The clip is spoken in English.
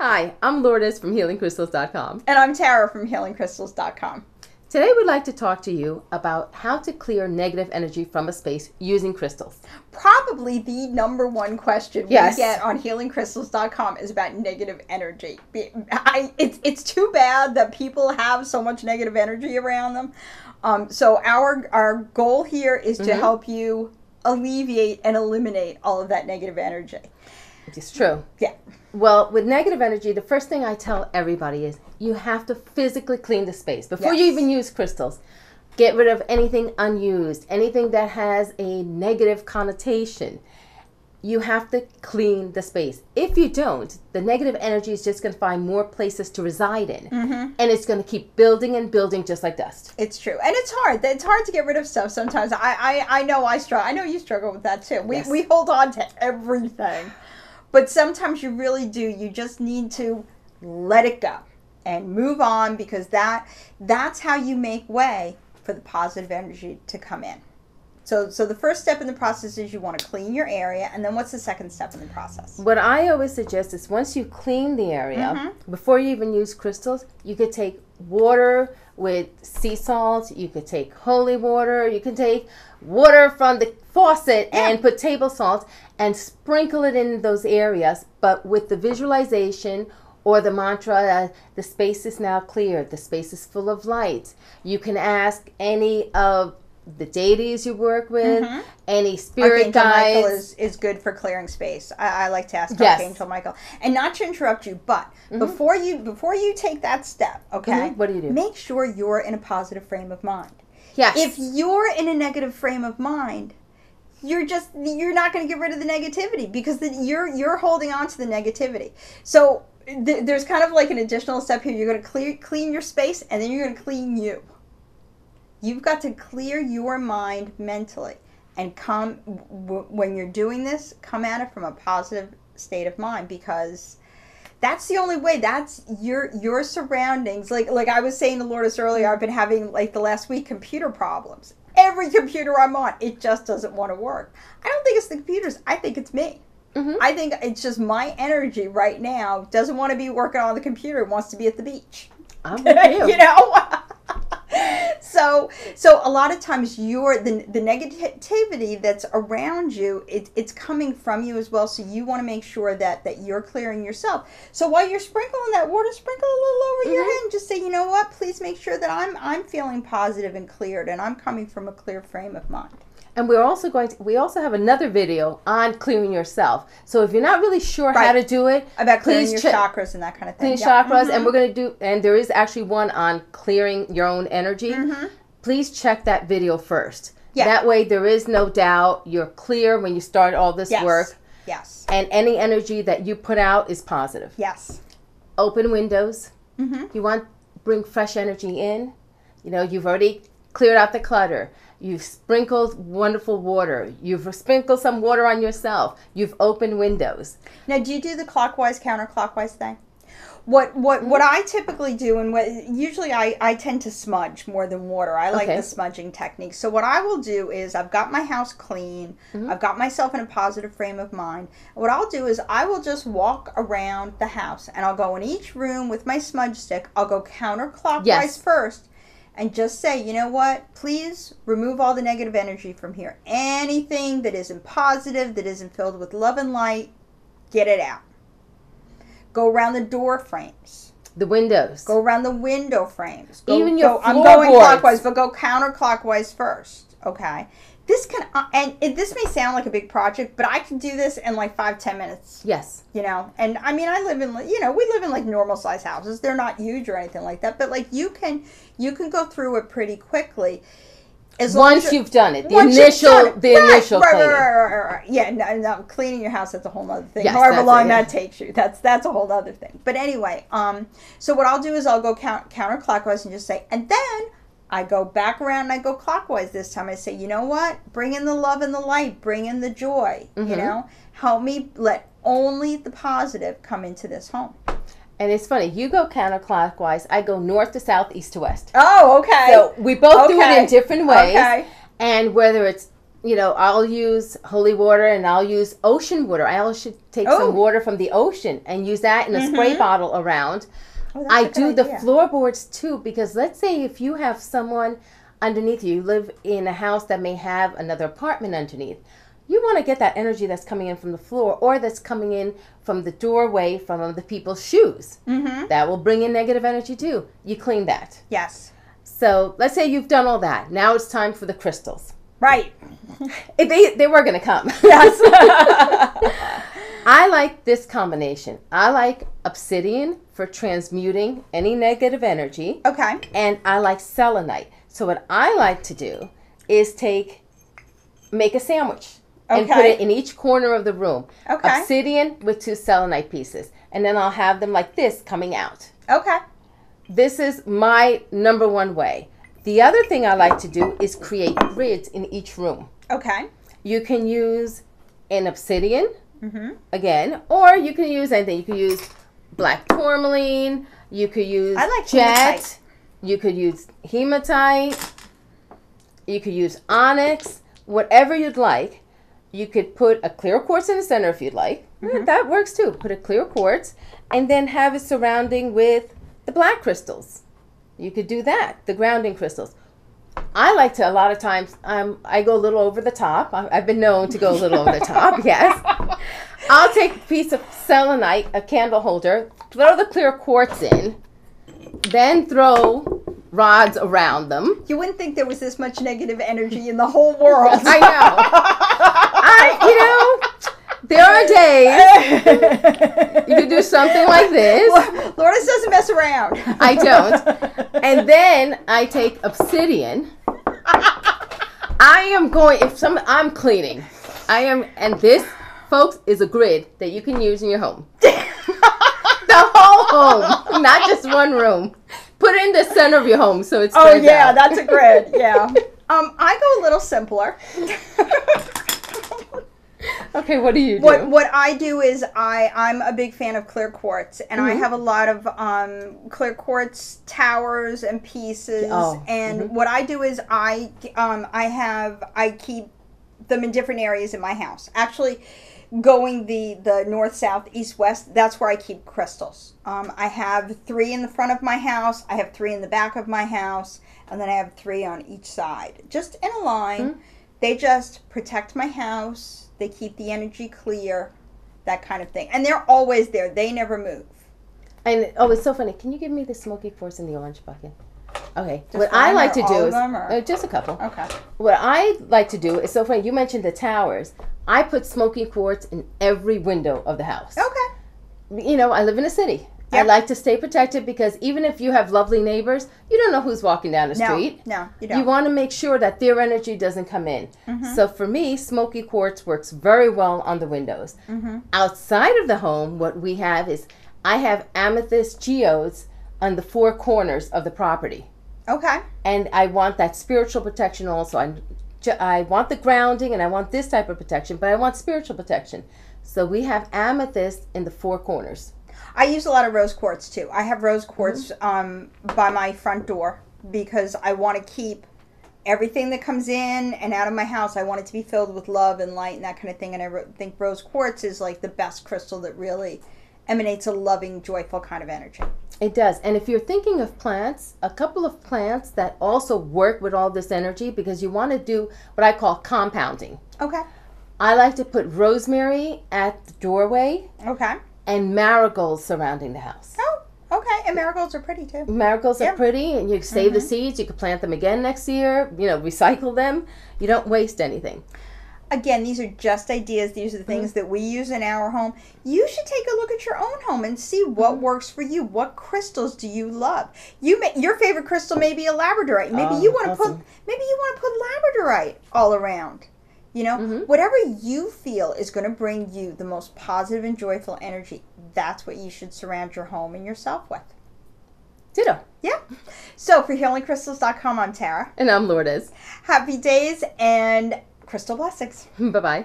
Hi, I'm Lourdes from HealingCrystals.com. And I'm Tara from HealingCrystals.com. Today we'd like to talk to you about how to clear negative energy from a space using crystals. Probably the number one question we get on HealingCrystals.com is about negative energy. It's too bad that people have so much negative energy around them. So our goal here is to help you alleviate and eliminate all of that negative energy. It's true. Yeah. Well, with negative energy, the first thing I tell everybody is you have to physically clean the space. Before you even use crystals, get rid of anything unused, anything that has a negative connotation. You have to clean the space. If you don't, the negative energy is just going to find more places to reside in. And it's going to keep building and building just like dust. It's true. And it's hard. It's hard to get rid of stuff sometimes. I know I struggle. I know you struggle with that too. We hold on to everything. But sometimes you really do. You just need to let it go and move on, because that's how you make way for the positive energy to come in. So the first step in the process is you want to clean your area. And then what's the second step in the process? What I always suggest is once you clean the area, before you even use crystals, you could take water with sea salt. You could take holy water. You can take water from the faucet and put table salt and sprinkle it in those areas, but with the visualization or the mantra, the space is now clear, the space is full of light. You can ask any of the deities you work with, any spirit guides. Michael is good for clearing space. I like to ask Archangel Michael. And not to interrupt you, but before you take that step, okay, what do you do? Make sure you're in a positive frame of mind. Yes. If you're in a negative frame of mind, you're not going to get rid of the negativity, because you're holding on to the negativity. So there's kind of like an additional step here. You're going to clean your space, and then you're going to clean you. You've got to clear your mind mentally, and when you're doing this, come at it from a positive state of mind, because that's the only way. That's your surroundings. Like I was saying to Lourdes earlier, I've been having, like, the last week, computer problems. Every computer I'm on, it just doesn't want to work. I don't think it's the computers. I think it's me. I think it's just my energy right now doesn't want to be working on the computer. It wants to be at the beach. I'm with you. You know? So a lot of times the negativity that's around you, it's coming from you as well. So you want to make sure that you're clearing yourself. So while you're sprinkling that water, sprinkle a little over your head and just say, you know what? Please make sure that I'm feeling positive and cleared, and I'm coming from a clear frame of mind. And we also have another video on clearing yourself. So if you're not really sure how to do it, about clearing your chakras and that kind of thing. Clean chakras, and we're going to do, and there is actually one on clearing your own energy. Please check that video first. That way there is no doubt. You're clear when you start all this work. Yes. And any energy that you put out is positive. Yes. Open windows. You want to bring fresh energy in. You know, you've already cleared out the clutter. You've sprinkled wonderful water. You've sprinkled some water on yourself. You've opened windows. Now, do you do the clockwise, counterclockwise thing? What I typically do, and usually I tend to smudge more than water. I like the smudging technique. So what I will do is, I've got my house clean. I've got myself in a positive frame of mind. What I'll do is I will just walk around the house, and I'll go in each room with my smudge stick. I'll go counterclockwise first. And just say, you know what, please remove all the negative energy from here. Anything that isn't positive, that isn't filled with love and light, get it out. Go around the door frames. The windows. Go around the window frames. Even your I'm going clockwise, but go counterclockwise first, okay? This this may sound like a big project, but I can do this in like 5-10 minutes. Yes. You know, and I mean, we live in like normal size houses. They're not huge or anything like that, but like you can go through it pretty quickly. Once you've done it, the initial cleaning. Right. Yeah, no, cleaning your house, that's a whole other thing. Yes, however long that takes you, that's a whole other thing. But anyway, so what I'll do is I'll go counterclockwise and just say, and then I go back around and I go clockwise this time. I say, you know what? Bring in the love and the light. Bring in the joy. You know? Help me let only the positive come into this home. And it's funny. You go counterclockwise. I go north to south, east to west. Oh, okay. So we both do it in different ways. Okay. And whether it's I'll use holy water and I'll use ocean water. I also take some water from the ocean and use that in a spray bottle around. I do the floorboards too, because let's say if you have someone underneath you live in a house that may have another apartment underneath, you want to get that energy that's coming in from the floor or that's coming in from the doorway from the people's shoes. That will bring in negative energy too. You clean that. Yes. So let's say you've done all that. Now it's time for the crystals. Right. They were going to come. Yes. I like this combination. I like Obsidian for transmuting any negative energy. Okay. And I like Selenite. So what I like to do is make a sandwich and put it in each corner of the room. Okay. Obsidian with 2 Selenite pieces. And then I'll have them like this coming out. Okay. This is my number one way. The other thing I like to do is create grids in each room. Okay. You can use an Obsidian, again, or you can use anything. You can use black Tourmaline. You could use Jet. Hematite. You could use Hematite. You could use Onyx. Whatever you'd like. You could put a clear quartz in the center if you'd like. That works too. Put a clear quartz and then have it surrounding with the black crystals. You could do that, the grounding crystals. I like to, a lot of times, I go a little over the top. I've been known to go a little over the top, yes. I'll take a piece of selenite, a candle holder, throw the clear quartz in, then throw rods around them. You wouldn't think there was this much negative energy in the whole world. I know. There are days you could do something like this. Lourdes doesn't mess around. I don't. And then I take Obsidian. I'm cleaning. And this, folks, is a grid that you can use in your home. The whole home, not just one room. Put it in the center of your home so it's spreads out. That's a grid, yeah. I go a little simpler. Okay, what do you do? What I do is I'm a big fan of clear quartz, and I have a lot of clear quartz towers and pieces. What I do is I keep them in different areas in my house. Actually, going the north, south, east, west, that's where I keep crystals. I have 3 in the front of my house. I have 3 in the back of my house, and then I have 3 on each side, just in a line. They just protect my house. They keep the energy clear, that kind of thing. And they're always there. They never move. And it's so funny. Can you give me the Smokey Quartz in the orange bucket? Okay. What I like to do is just a couple. Okay. What I like to do is so funny. You mentioned the towers. I put Smokey Quartz in every window of the house. Okay. I live in a city. Yep. I like to stay protected because even if you have lovely neighbors, you don't know who's walking down the street. No, you don't. You want to make sure that their energy doesn't come in. So for me, Smokey Quartz works very well on the windows. Outside of the home, what we have is I have amethyst geodes on the 4 corners of the property. Okay. And I want that spiritual protection also. I want the grounding and I want this type of protection, but I want spiritual protection. So we have amethyst in the 4 corners. I use a lot of rose quartz too. I have rose quartz by my front door because I want to keep everything that comes in and out of my house. I want it to be filled with love and light and that kind of thing. And I think rose quartz is like the best crystal that really emanates a loving, joyful kind of energy. It does. And if you're thinking of plants, a couple of plants that also work with all this energy, because you want to do what I call compounding. Okay. I like to put rosemary at the doorway. Okay. And marigolds surrounding the house. Oh, okay. And marigolds are pretty too. Marigolds are pretty, and you save the seeds. You can plant them again next year. Recycle them. You don't waste anything. Again, these are just ideas. These are the things that we use in our home. You should take a look at your own home and see what works for you. What crystals do you love? Your favorite crystal may be a labradorite. Maybe you want to put labradorite all around. Whatever you feel is going to bring you the most positive and joyful energy, that's what you should surround your home and yourself with. Ditto. Yeah. So for healingcrystals.com, I'm Tara. And I'm Lourdes. Happy days and crystal blessings. Bye-bye.